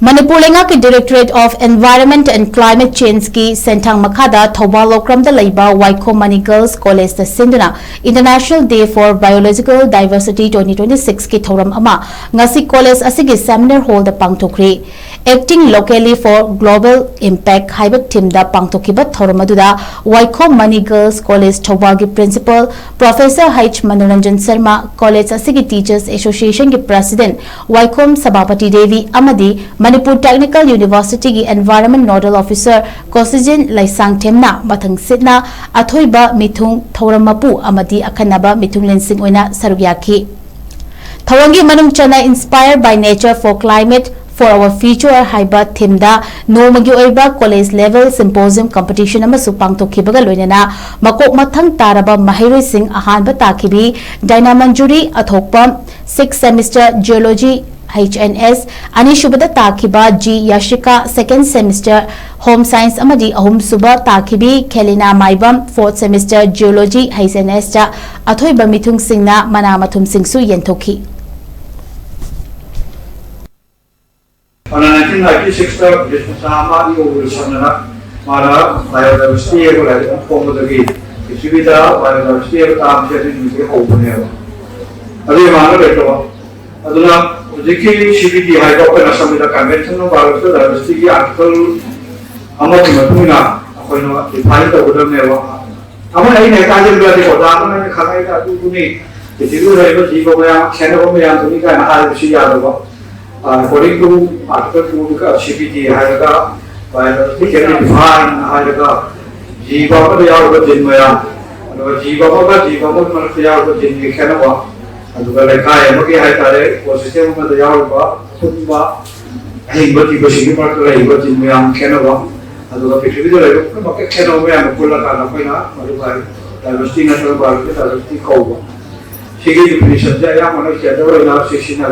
Manipur Leingakki Directorate of Environment and Climate Change ki Senthang Makhada Thoubal Okram da LEIBA WAIKHOM Girls College da SINDUNA International Day for Biological Diversity 2026 ki THOURAM ama ngasi college ASIGI seminar hall da PANGTHOKHRE acting locally for global impact haibak team da PANGTHOKIBA THOURAM aduda WAIKHOM Girls College Thoubal ki principal Professor H Manoranjan Sharma College ASIGI Teachers Association ki president WAIKHOM Sabapati Devi amadi Manipur Technical University ki Environment Nodal Officer Kosijin Laisang Temna Mathang Sitna Athoiba Mithung Thouramapu amadi Akanaba Mithung Lensing oina sarugyaki. Thawangi manung chana inspired by nature for climate for our future haiba themda nomagi oiba college level symposium competition amasu pangtokhibaga loinana makok mathang taraba mahiroi sing ahanba takibi Dynamanjuri athokpa 6th semester geology HNS Ani Shubada Takiba G Yashika 2nd semester Home Science Amadi Ahum Suba Takibi Kelina Maibam 4th semester Geology HNS ta Athoi Bamithung Singna Manamathum Singsu Yentoki. On 1996 Sama Sana Mara biodiversity form of the gate. If you did biodiversity of time in the open air. Aduna Jiki CBD Hydropen Assembly Convention of Biodiversity Article Amatumuna, the pilot of the Neva. Among a Kajan Odana and Kanaita Tuni, the Tibu Jiva, Kanavomia, Tunica, and Harashi according to Article 2 CBD Hydaga, biodiversity can be defined Hydaga, Jiva, the Alba Jiva, Jiva, Jin Kanava. Aduga lekha emagi haitare ecosystem ma da yawa thumba hingoti basi ma ka hingoti miyam khenaba aduga prithvi da laiba ma ka kheno miyam kulla kana koina marubai diversity na so ba diversity ko sigi definition ja ya mano cheda na session na